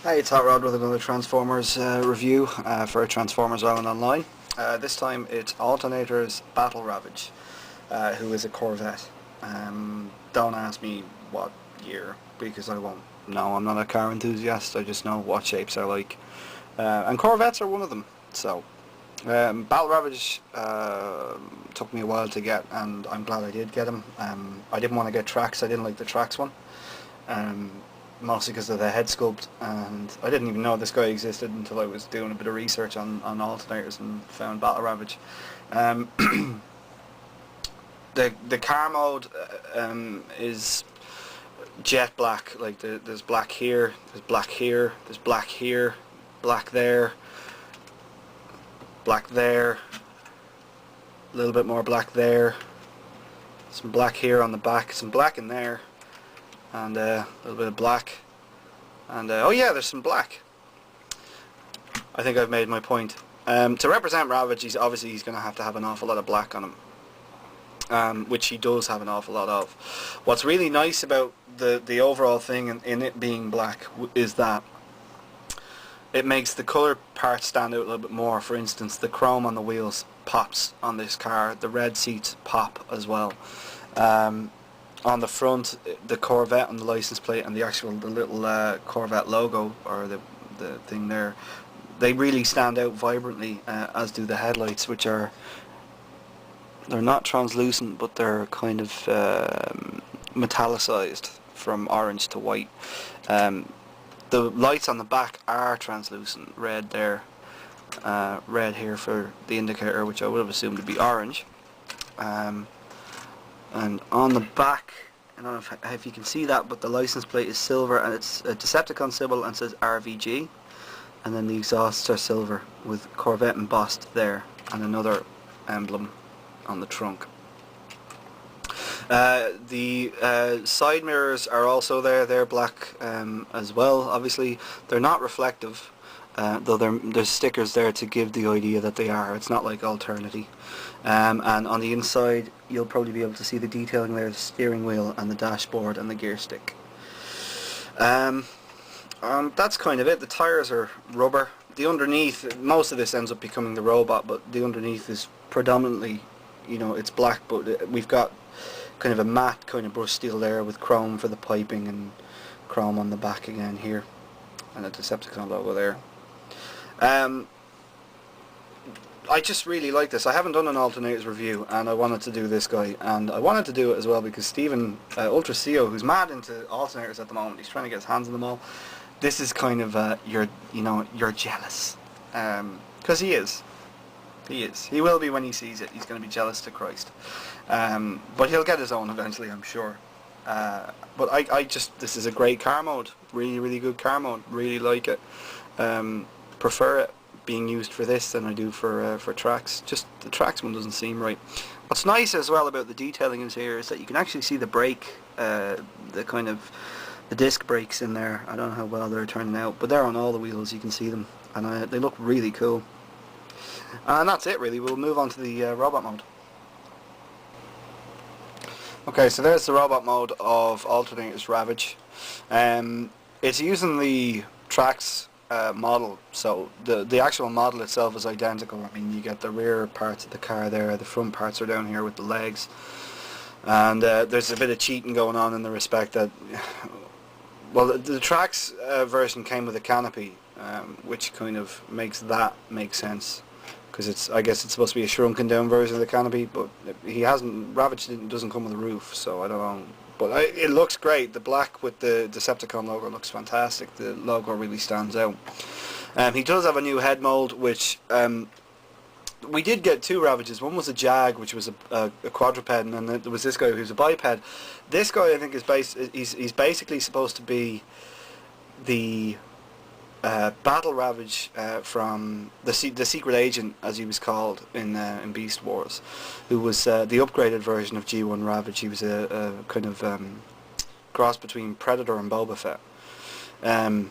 Hey, it's Hot Rod with another Transformers review for Transformers Island Online. This time it's Alternators Battle Ravage, who is a Corvette. Don't ask me what year, because I won't know. I'm not a car enthusiast, I just know what shapes I like. And Corvettes are one of them. So, Battle Ravage took me a while to get, and I'm glad I did get him. I didn't want to get Trax, I didn't like the Trax one. Mostly because of the head sculpt, and I didn't even know this guy existed until I was doing a bit of research on Alternators and found Battle Ravage. The car mode is jet black. Like there's black here, there's black here, there's black here, black there, a little bit more black there, some black here on the back, some black in there, and a little bit of black, and oh yeah, there's some black. I think I've made my point. To represent Ravage, he's going to have an awful lot of black on him, which he does have an awful lot of. What's really nice about the overall thing in it being black is that it makes the colour part stand out a little bit more. For instance, the chrome on the wheels pops on this car, the red seats pop as well. On the front, the Corvette on the license plate and the little Corvette logo, or the thing there, they really stand out vibrantly, as do the headlights, which they're not translucent, but they're kind of metallicized from orange to white. The lights on the back are translucent, red there, red here for the indicator, which I would have assumed to be orange. And on the back, I don't know if you can see that, but the license plate is silver, and it's a Decepticon symbol and says RVG, and then the exhausts are silver with Corvette embossed there, and another emblem on the trunk. The side mirrors are also there, they're black as well. Obviously they're not reflective, though there's stickers there to give the idea that they are. It's not like Alternity. And on the inside you'll probably be able to see the detailing there, the steering wheel and the dashboard and the gear stick. That's kind of it. The tyres are rubber. The underneath, most of this ends up becoming the robot, but the underneath is predominantly, it's black, but we've got kind of a matte kind of brush steel there with chrome for the piping and chrome on the back again here, and a Decepticon logo there. I just really like this. I haven't done an Alternators review, and I wanted to do this guy, and I wanted to do it as well because Stephen Ultra CEO, who's mad into Alternators at the moment, he's trying to get his hands on them all. This is kind of you're jealous, because he is. He will be when he sees it. He's going to be jealous to Christ, but he'll get his own eventually, I'm sure. But this is a great car mode, really good car mode. Really like it. Prefer it being used for this than I do for Trax. Just the Trax one doesn't seem right. What's nice as well about the detailing in here is that you can actually see the brake, the disc brakes in there. I don't know how well they're turning out, but they're on all the wheels. You can see them, and they look really cool. And that's it really. We'll move on to the robot mode. Okay, so there's the robot mode of Alternators Ravage. It's using the Trax model, so the actual model itself is identical. I mean, you get the rear parts of the car there, the front parts are down here with the legs, and there's a bit of cheating going on in the respect that, well, the Trax version came with a canopy, which kind of makes that make sense, because I guess it's supposed to be a shrunken down version of the canopy, but Ravage doesn't come with a roof, so I don't know. But it looks great. The black with the Decepticon logo looks fantastic. The logo really stands out. He does have a new head mold, which we did get two Ravages. One was a Jag, which was a quadruped, and then there was this guy who's a biped. This guy, I think, he's basically supposed to be the Battle Ravage from the Secret Agent, as he was called in Beast Wars, who was the upgraded version of G1 Ravage. He was a kind of cross between Predator and Boba Fett. And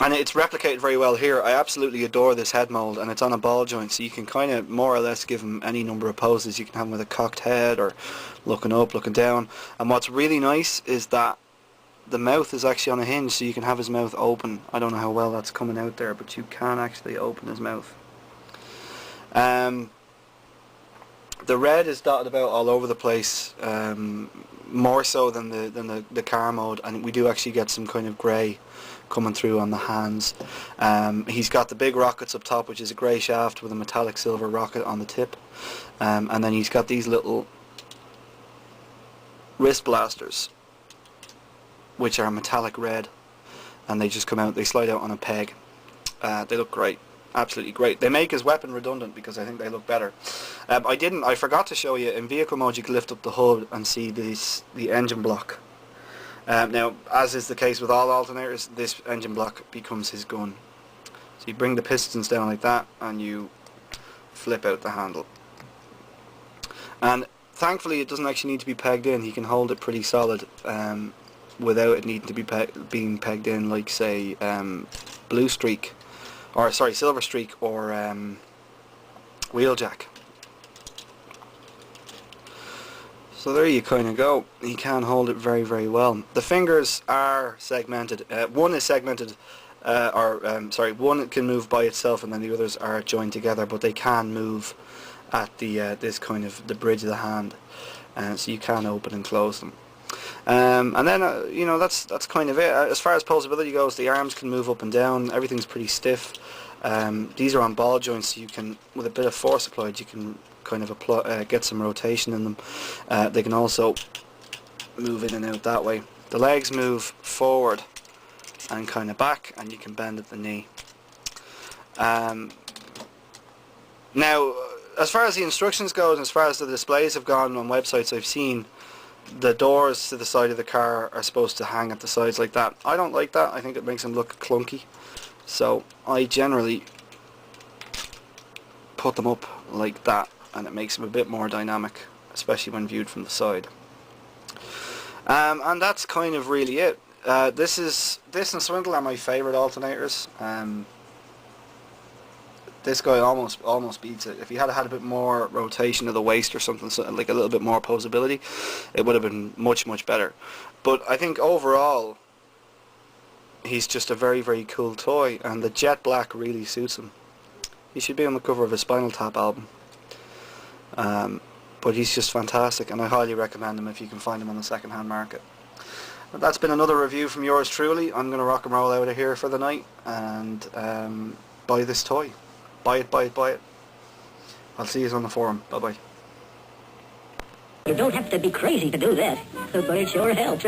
it's replicated very well here. I absolutely adore this head mold, and it's on a ball joint, so you can kind of more or less give him any number of poses. You can have him with a cocked head, or looking up, looking down. And what's really nice is that the mouth is actually on a hinge, so you can have his mouth open. I don't know how well that's coming out there, but you can actually open his mouth. The red is dotted about all over the place, more so than the car mode, and we do actually get some kind of grey coming through on the hands. He's got the big rockets up top, which is a grey shaft with a metallic silver rocket on the tip, and then he's got these little wrist blasters, which are metallic red, and they just come out, they slide out on a peg. They look great. Absolutely great. They make his weapon redundant because I think they look better. I forgot to show you, in vehicle mode you can lift up the hood and see the engine block. Now, as is the case with all alternators, this engine block becomes his gun. So you bring the pistons down like that and you flip out the handle. And thankfully it doesn't actually need to be pegged in. He can hold it pretty solid without it needing to be being pegged in, like say Blue Streak, or sorry, Silver Streak, or Wheeljack. So there you kind of go. He can hold it very, very well. The fingers are segmented. One is segmented, one can move by itself, and then the others are joined together. But they can move at the this kind of the bridge of the hand, so you can open and close them. And then you know, that's kind of it. As far as posability goes, the arms can move up and down. Everything's pretty stiff. These are on ball joints, so you can, with a bit of force applied, you can kind of apply, get some rotation in them. They can also move in and out that way. The legs move forward and kind of back, and you can bend at the knee. Now, as far as the instructions go, and as far as the displays have gone on websites I've seen, the doors to the side of the car are supposed to hang at the sides like that. I don't like that. I think it makes them look clunky. So I generally put them up like that, and it makes them a bit more dynamic, especially when viewed from the side. And that's kind of really it. This and Swindle are my favourite alternators. This guy almost beats it. If he had a bit more rotation of the waist or something, so like a little bit more posability, it would have been much better. But I think overall, he's just a very, very cool toy, and the jet black really suits him. He should be on the cover of a Spinal Tap album. But he's just fantastic, and I highly recommend him if you can find him on the second-hand market. But that's been another review from yours truly. I'm going to rock and roll out of here for the night and buy this toy. Buy it, buy it, buy it. I'll see you on the forum. Bye-bye. You don't have to be crazy to do this, but it sure helps.